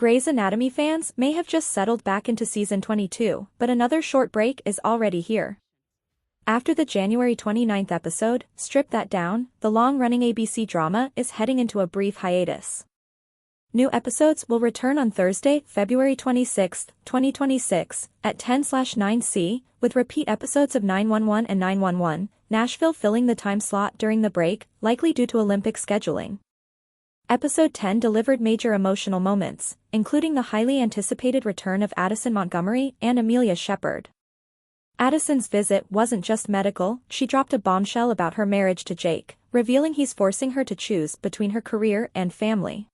Grey's Anatomy fans may have just settled back into season 22, but another short break is already here. After the January 29th episode, Strip That Down, the long-running ABC drama is heading into a brief hiatus. New episodes will return on Thursday, February 26, 2026, at 10/9C, with repeat episodes of 911 and 911, Nashville filling the time slot during the break, likely due to Olympic scheduling. Episode 10 delivered major emotional moments, including the highly anticipated return of Addison Montgomery and Amelia Shepherd. Addison's visit wasn't just medical, she dropped a bombshell about her marriage to Jake, revealing he's forcing her to choose between her career and family.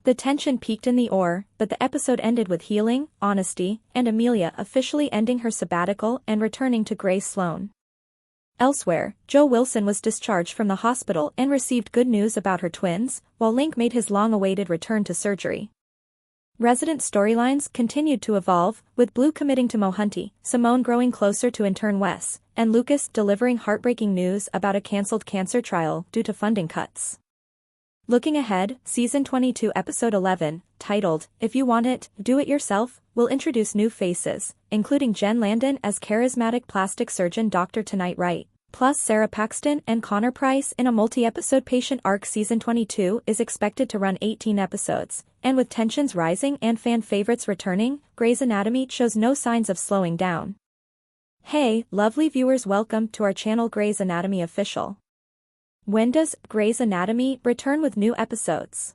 The tension peaked in the OR, but the episode ended with healing, honesty, and Amelia officially ending her sabbatical and returning to Grey Sloan. Elsewhere, Joe Wilson was discharged from the hospital and received good news about her twins, while Link made his long-awaited return to surgery. Resident storylines continued to evolve, with Blue committing to Mohunty, Simone growing closer to intern Wes, and Lucas delivering heartbreaking news about a cancelled cancer trial due to funding cuts. Looking ahead, Season 22 Episode 11, titled, If You Want It, Do It Yourself, will introduce new faces, including Jen Landon as charismatic plastic surgeon Dr. Tonight Wright, plus Sarah Paxton and Connor Price in a multi-episode patient arc. Season 22 is expected to run 18 episodes, and with tensions rising and fan favorites returning, Grey's Anatomy shows no signs of slowing down. Hey, lovely viewers, welcome to our channel Grey's Anatomy Official. When does Grey's Anatomy return with new episodes?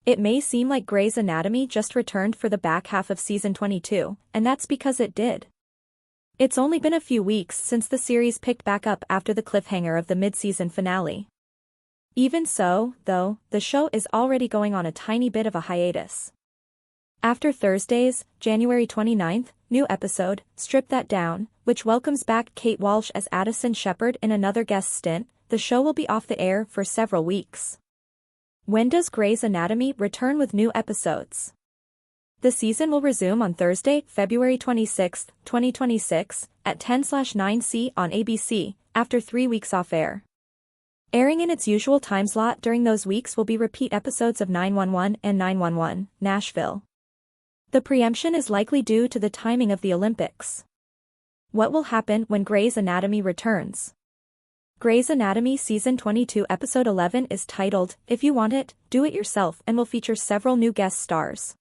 It may seem like Grey's Anatomy just returned for the back half of Season 22, and that's because it did. It's only been a few weeks since the series picked back up after the cliffhanger of the mid-season finale. Even so, though, the show is already going on a tiny bit of a hiatus. After Thursday's, January 29th, new episode, Strip That Down, which welcomes back Kate Walsh as Addison Shepherd in another guest stint, the show will be off the air for several weeks. When does Grey's Anatomy return with new episodes? The season will resume on Thursday, February 26, 2026, at 10/9C on ABC, after 3 weeks off air. Airing in its usual time slot during those weeks will be repeat episodes of 911 and 911, Nashville. The preemption is likely due to the timing of the Olympics. What will happen when Grey's Anatomy returns? Grey's Anatomy Season 22 Episode 11 is titled, If You Want It, Do It Yourself, and will feature several new guest stars.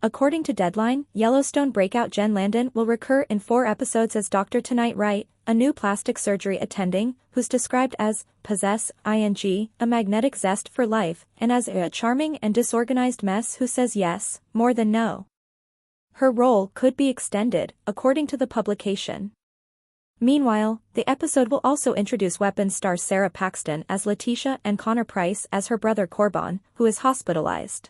According to Deadline, Yellowstone breakout Jen Landon will recur in 4 episodes as Dr. Tonight Wright, a new plastic surgery attending, who's described as possess, ing, a magnetic zest for life, and as a charming and disorganized mess who says yes, more than no. Her role could be extended, according to the publication. Meanwhile, the episode will also introduce Weapons star Sarah Paxton as Letitia and Connor Price as her brother Corbin, who is hospitalized.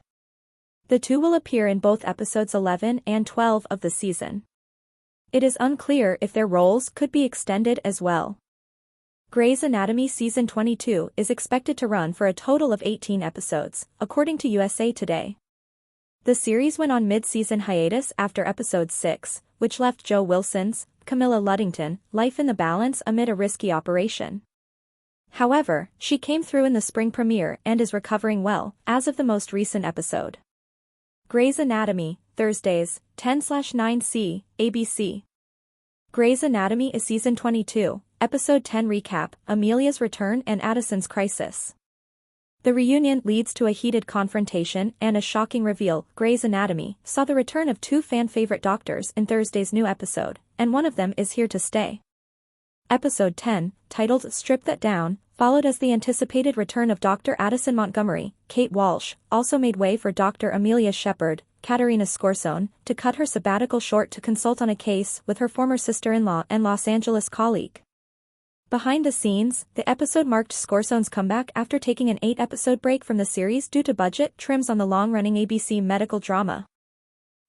The two will appear in both episodes 11 and 12 of the season. It is unclear if their roles could be extended as well. Grey's Anatomy Season 22 is expected to run for a total of 18 episodes, according to USA Today. The series went on mid-season hiatus after Episode 6, which left Joe Wilson's, Camilla Luddington, life in the balance amid a risky operation. However, she came through in the spring premiere and is recovering well, as of the most recent episode. Grey's Anatomy, Thursdays, 10/9C, ABC. Grey's Anatomy is Season 22, Episode 10 Recap, Amelia's Return and Addison's Crisis. The reunion leads to a heated confrontation and a shocking reveal. Grey's Anatomy saw the return of 2 fan-favorite doctors in Thursday's new episode, and one of them is here to stay. Episode 10, titled Strip That Down, followed as the anticipated return of Dr. Addison Montgomery. Kate Walsh also made way for Dr. Amelia Shepherd, Caterina Scorsone, to cut her sabbatical short to consult on a case with her former sister-in-law and Los Angeles colleague. Behind the scenes, the episode marked Scorsone's comeback after taking an 8-episode break from the series due to budget trims on the long-running ABC medical drama.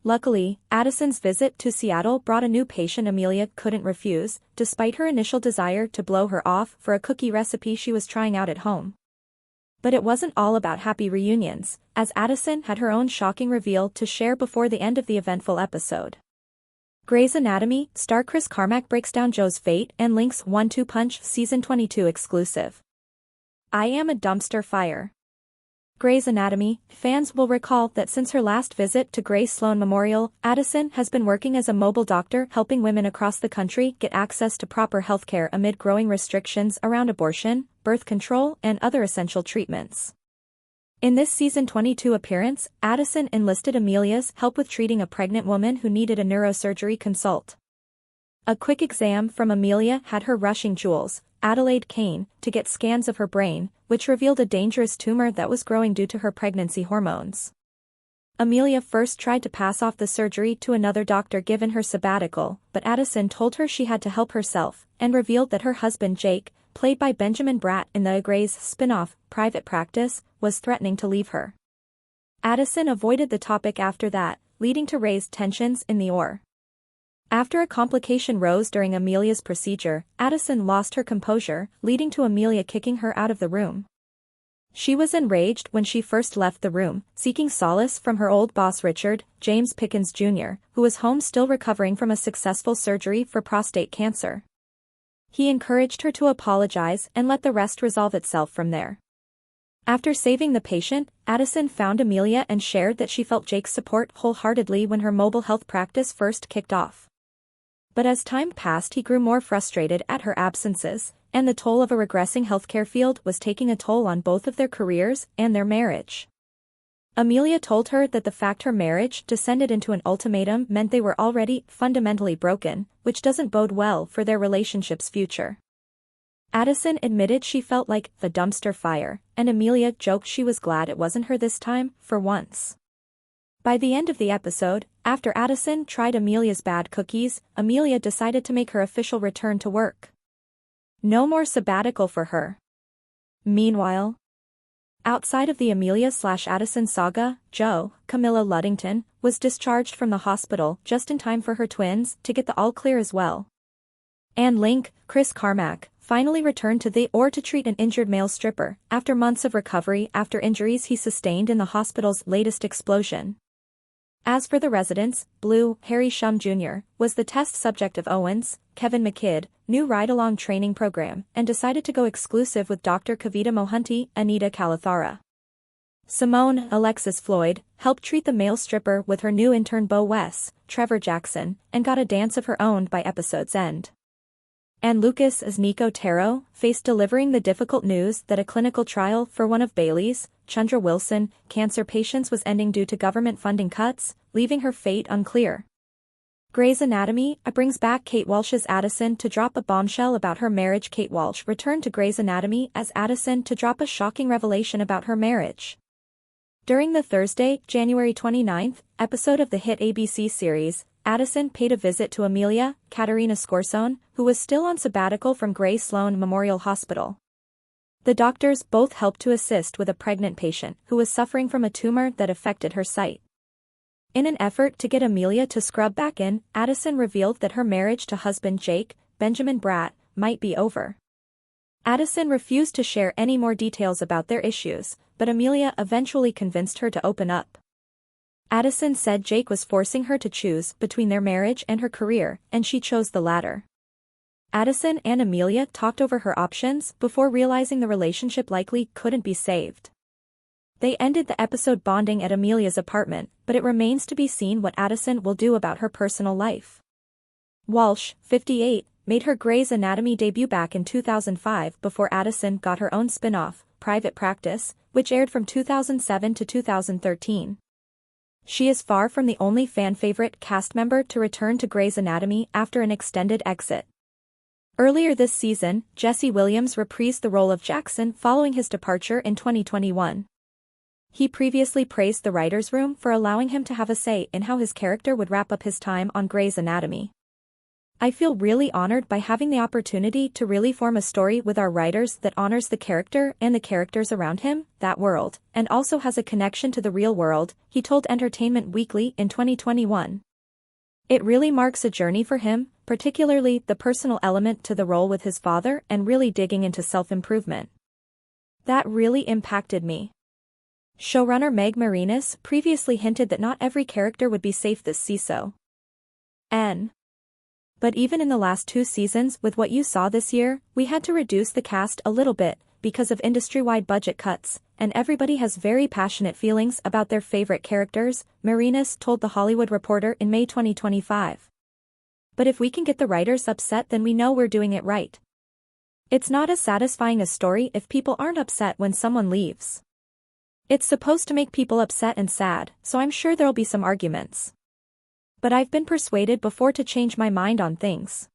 Luckily, Addison's visit to Seattle brought a new patient Amelia couldn't refuse, despite her initial desire to blow her off for a cookie recipe she was trying out at home. But it wasn't all about happy reunions, as Addison had her own shocking reveal to share before the end of the eventful episode. Grey's Anatomy star Chris Carmack breaks down Joe's fate and Link's 1-2 punch. Season 22 exclusive. I am a dumpster fire. Grey's Anatomy, fans will recall that since her last visit to Grace Sloan Memorial, Addison has been working as a mobile doctor helping women across the country get access to proper healthcare amid growing restrictions around abortion, birth control, and other essential treatments. In this season 22 appearance, Addison enlisted Amelia's help with treating a pregnant woman who needed a neurosurgery consult. A quick exam from Amelia had her rushing Jules, Adelaide Kane, to get scans of her brain, which revealed a dangerous tumor that was growing due to her pregnancy hormones. Amelia first tried to pass off the surgery to another doctor given her sabbatical, but Addison told her she had to help herself, and revealed that her husband Jake, played by Benjamin Bratt in the Grey's spin-off, Private Practice, was threatening to leave her. Addison avoided the topic after that, leading to raised tensions in the OR. After a complication rose during Amelia's procedure, Addison lost her composure, leading to Amelia kicking her out of the room. She was enraged when she first left the room, seeking solace from her old boss Richard, James Pickens Jr., who was home still recovering from a successful surgery for prostate cancer. He encouraged her to apologize and let the rest resolve itself from there. After saving the patient, Addison found Amelia and shared that she felt Jake's support wholeheartedly when her mobile health practice first kicked off. But as time passed, he grew more frustrated at her absences, and the toll of a regressing healthcare field was taking a toll on both of their careers and their marriage. Amelia told her that the fact her marriage descended into an ultimatum meant they were already fundamentally broken, which doesn't bode well for their relationship's future. Addison admitted she felt like the dumpster fire, and Amelia joked she was glad it wasn't her this time, for once. By the end of the episode, after Addison tried Amelia's bad cookies, Amelia decided to make her official return to work. No more sabbatical for her. Meanwhile, outside of the Amelia/Addison saga, Jo, Camilla Luddington, was discharged from the hospital just in time for her twins to get the all-clear as well. And Link, Chris Carmack, finally returned to the OR to treat an injured male stripper, after months of recovery after injuries he sustained in the hospital's latest explosion. As for the residents, Blue, Harry Shum Jr., was the test subject of Owen's, Kevin McKidd, new ride-along training program and decided to go exclusive with Dr. Kavita Mohanty, Anita Kalathara. Simone, Alexis Floyd, helped treat the male stripper with her new intern Bo Wes, Trevor Jackson, and got a dance of her own by episode's end. And Lucas as Nico Taro faced delivering the difficult news that a clinical trial for one of Bailey's, Chandra Wilson, cancer patients was ending due to government funding cuts, leaving her fate unclear. Grey's Anatomy brings back Kate Walsh's Addison to drop a bombshell about her marriage. Kate Walsh returned to Grey's Anatomy as Addison to drop a shocking revelation about her marriage. During the Thursday, January 29th, episode of the hit ABC series, Addison paid a visit to Amelia, Caterina Scorsone, who was still on sabbatical from Grace Sloan Memorial Hospital. The doctors both helped to assist with a pregnant patient who was suffering from a tumor that affected her sight. In an effort to get Amelia to scrub back in, Addison revealed that her marriage to husband Jake, Benjamin Bratt, might be over. Addison refused to share any more details about their issues, but Amelia eventually convinced her to open up. Addison said Jake was forcing her to choose between their marriage and her career, and she chose the latter. Addison and Amelia talked over her options before realizing the relationship likely couldn't be saved. They ended the episode bonding at Amelia's apartment, but it remains to be seen what Addison will do about her personal life. Walsh, 58, made her Grey's Anatomy debut back in 2005 before Addison got her own spin-off, Private Practice, which aired from 2007 to 2013. She is far from the only fan-favorite cast member to return to Grey's Anatomy after an extended exit. Earlier this season, Jesse Williams reprised the role of Jackson following his departure in 2021. He previously praised the writers' room for allowing him to have a say in how his character would wrap up his time on Grey's Anatomy. I feel really honored by having the opportunity to really form a story with our writers that honors the character and the characters around him, that world, and also has a connection to the real world, he told Entertainment Weekly in 2021. It really marks a journey for him, particularly the personal element to the role with his father and really digging into self-improvement. That really impacted me. Showrunner Meg Marinis previously hinted that not every character would be safe this season. But even in the last 2 seasons with what you saw this year, we had to reduce the cast a little bit, because of industry-wide budget cuts, and everybody has very passionate feelings about their favorite characters, Marinas told The Hollywood Reporter in May 2025. But if we can get the writers upset, then we know we're doing it right. It's not as satisfying a story if people aren't upset when someone leaves. It's supposed to make people upset and sad, so I'm sure there'll be some arguments. But I've been persuaded before to change my mind on things.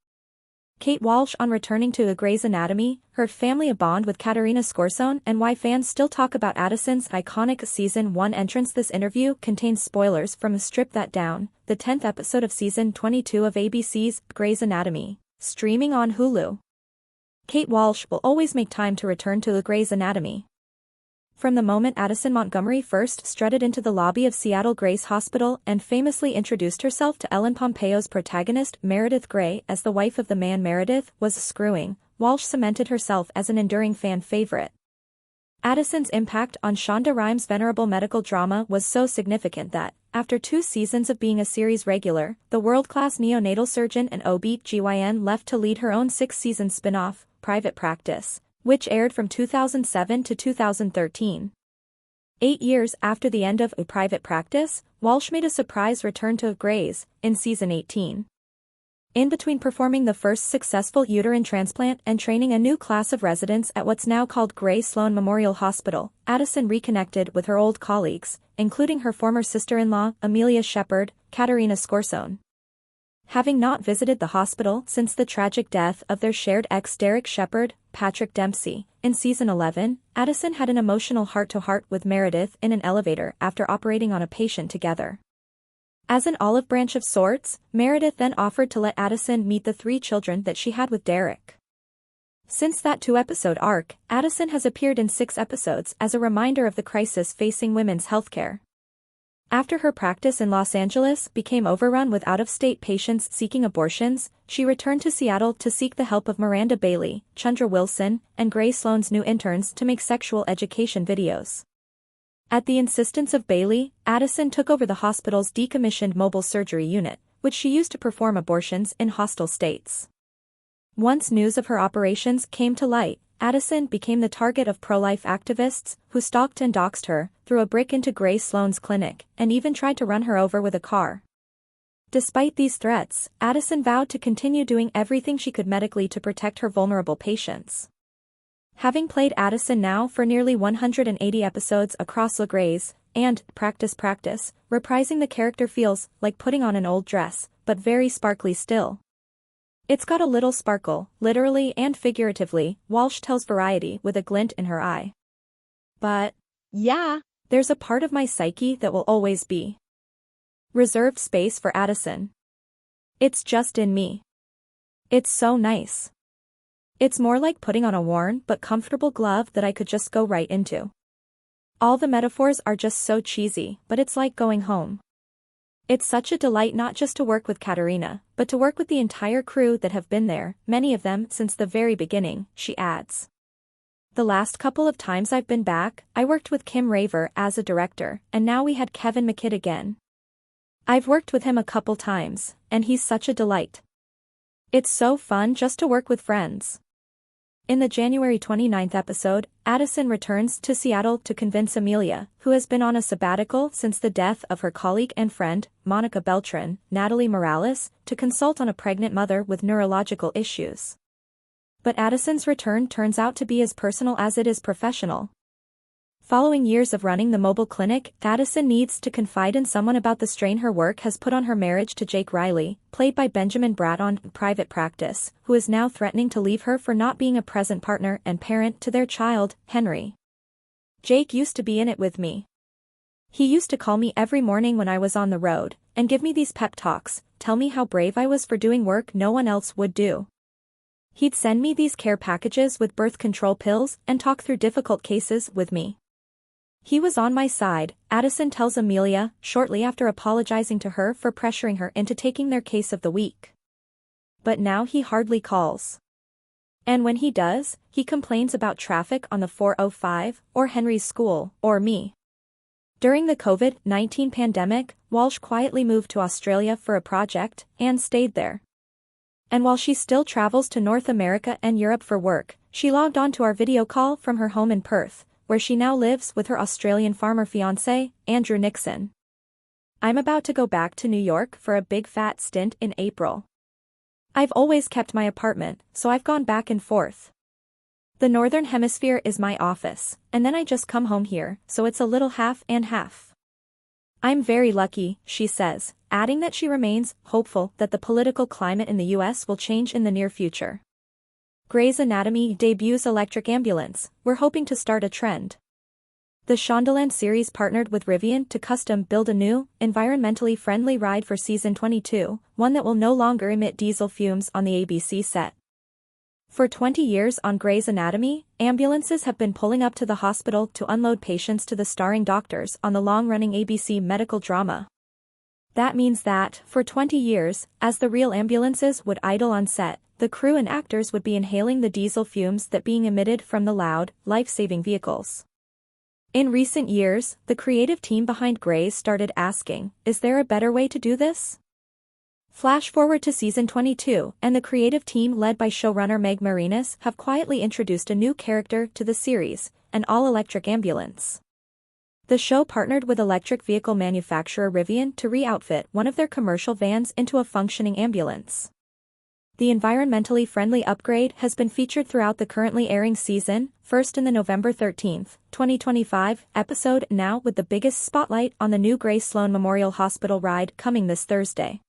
Kate Walsh on returning to Grey's Anatomy, her family a bond with Caterina Scorsone, and why fans still talk about Addison's iconic Season 1 entrance. This interview contains spoilers from Strip That Down, the 10th episode of Season 22 of ABC's Grey's Anatomy, streaming on Hulu. Kate Walsh will always make time to return to Grey's Anatomy. From the moment Addison Montgomery first strutted into the lobby of Seattle Grace Hospital and famously introduced herself to Ellen Pompeo's protagonist Meredith Grey as the wife of the man Meredith was screwing, Walsh cemented herself as an enduring fan favorite. Addison's impact on Shonda Rhimes' venerable medical drama was so significant that, after 2 seasons of being a series regular, the world-class neonatal surgeon and OB/GYN left to lead her own 6-season spin-off, Private Practice, which aired from 2007 to 2013. 8 years after the end of Private Practice, Walsh made a surprise return to Grey's, in Season 18. In between performing the first successful uterine transplant and training a new class of residents at what's now called Grey Sloan Memorial Hospital, Addison reconnected with her old colleagues, including her former sister-in-law, Amelia Shepherd, Caterina Scorsone. Having not visited the hospital since the tragic death of their shared ex Derek Shepherd, Patrick Dempsey, in Season 11, Addison had an emotional heart-to-heart with Meredith in an elevator after operating on a patient together. As an olive branch of sorts, Meredith then offered to let Addison meet the 3 children that she had with Derek. Since that 2-episode arc, Addison has appeared in 6 episodes as a reminder of the crisis facing women's healthcare. After her practice in Los Angeles became overrun with out-of-state patients seeking abortions, she returned to Seattle to seek the help of Miranda Bailey, Chundra Wilson, and Grey Sloan's new interns to make sexual education videos. At the insistence of Bailey, Addison took over the hospital's decommissioned mobile surgery unit, which she used to perform abortions in hostile states. Once news of her operations came to light, Addison became the target of pro-life activists, who stalked and doxed her, threw a brick into Grey Sloan's clinic, and even tried to run her over with a car. Despite these threats, Addison vowed to continue doing everything she could medically to protect her vulnerable patients. Having played Addison now for nearly 180 episodes across Grey's, and Practice, reprising the character feels like putting on an old dress, but very sparkly still. It's got a little sparkle, literally and figuratively, Walsh tells Variety with a glint in her eye. But, yeah, there's a part of my psyche that will always be reserved space for Addison. It's just in me. It's so nice. It's more like putting on a worn but comfortable glove that I could just go right into. All the metaphors are just so cheesy, but it's like going home. It's such a delight not just to work with Caterina, but to work with the entire crew that have been there, many of them since the very beginning, she adds. The last couple of times I've been back, I worked with Kim Raver as a director, and now we had Kevin McKidd again. I've worked with him a couple times, and he's such a delight. It's so fun just to work with friends. In the January 29th episode, Addison returns to Seattle to convince Amelia, who has been on a sabbatical since the death of her colleague and friend, Monica Beltran, Natalie Morales, to consult on a pregnant mother with neurological issues. But Addison's return turns out to be as personal as it is professional. Following years of running the mobile clinic, Addison needs to confide in someone about the strain her work has put on her marriage to Jake Riley, played by Benjamin Bratt on Private Practice, who is now threatening to leave her for not being a present partner and parent to their child, Henry. Jake used to be in it with me. He used to call me every morning when I was on the road, and give me these pep talks, tell me how brave I was for doing work no one else would do. He'd send me these care packages with birth control pills and talk through difficult cases with me. He was on my side, Addison tells Amelia, shortly after apologizing to her for pressuring her into taking their case of the week. But now he hardly calls. And when he does, he complains about traffic on the 405, or Henry's school, or me. During the COVID-19 pandemic, Walsh quietly moved to Australia for a project, and stayed there. And while she still travels to North America and Europe for work, She logged on to our video call from her home in Perth, where she now lives with her Australian farmer fiancé, Andrew Nixon. I'm about to go back to New York for a big fat stint in April. I've always kept my apartment, so I've gone back and forth. The Northern Hemisphere is my office, and then I just come home here, so it's a little half and half. I'm very lucky, she says, adding that she remains hopeful that the political climate in the US will change in the near future. Grey's Anatomy debuts electric ambulance. We're hoping to start a trend. The Shondaland series partnered with Rivian to custom-build a new, environmentally friendly ride for season 22, one that will no longer emit diesel fumes on the ABC set. For 20 years on Grey's Anatomy, ambulances have been pulling up to the hospital to unload patients to the starring doctors on the long-running ABC medical drama. That means that, for 20 years, as the real ambulances would idle on set, the crew and actors would be inhaling the diesel fumes that being emitted from the loud, life-saving vehicles. In recent years, the creative team behind Grey's started asking, is there a better way to do this? Flash forward to season 22, and the creative team led by showrunner Meg Marinis have quietly introduced a new character to the series, an all-electric ambulance. The show partnered with electric vehicle manufacturer Rivian to re-outfit one of their commercial vans into a functioning ambulance. The environmentally friendly upgrade has been featured throughout the currently airing season, first in the November 13, 2025, episode now with the biggest spotlight on the new Grey Sloan Memorial Hospital ride coming this Thursday.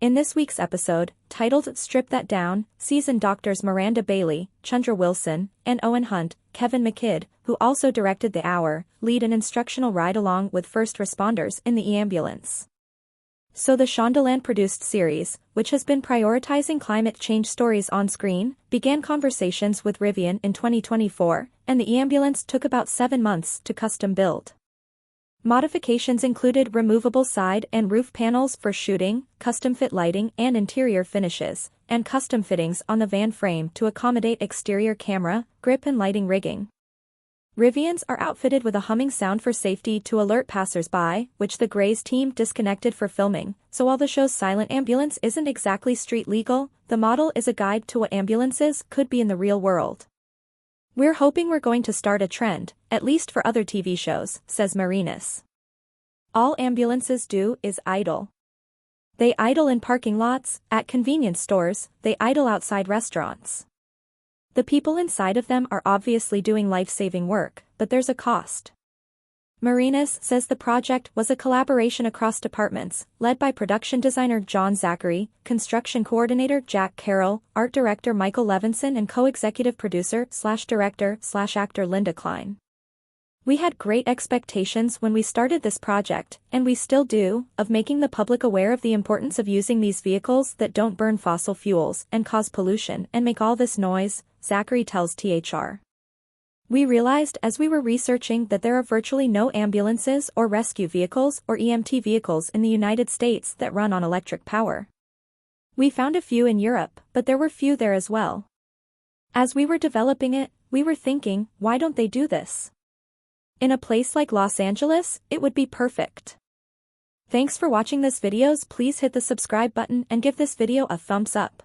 In this week's episode, titled Strip That Down, seasoned doctors Miranda Bailey, Chandra Wilson, and Owen Hunt, Kevin McKidd, who also directed the hour, lead an instructional ride-along with first responders in the e-ambulance. So the Shondaland-produced series, which has been prioritizing climate change stories on screen, began conversations with Rivian in 2024, and the e-ambulance took about 7 months to custom build. Modifications included removable side and roof panels for shooting, custom-fit lighting and interior finishes, and custom fittings on the van frame to accommodate exterior camera, grip and lighting rigging. Rivians are outfitted with a humming sound for safety to alert passers-by, which the Grey's team disconnected for filming, so while the show's silent ambulance isn't exactly street legal, the model is a guide to what ambulances could be in the real world. We're hoping we're going to start a trend, at least for other TV shows, says Marinis. All ambulances do is idle. They idle in parking lots, at convenience stores, they idle outside restaurants. The people inside of them are obviously doing life-saving work, but there's a cost. Marinis says the project was a collaboration across departments, led by production designer John Zachary, construction coordinator Jack Carroll, art director Michael Levinson and co-executive producer/director/actor Linda Klein. We had great expectations when we started this project, and we still do, of making the public aware of the importance of using these vehicles that don't burn fossil fuels and cause pollution and make all this noise, Zachary tells THR. We realized as we were researching that there are virtually no ambulances or rescue vehicles or EMT vehicles in the United States that run on electric power. We found a few in Europe, but there were few there as well. As we were developing it, we were thinking, why don't they do this? In a place like Los Angeles, it would be perfect. Thanks for watching this videos. Please hit the subscribe button and give this video a thumbs up.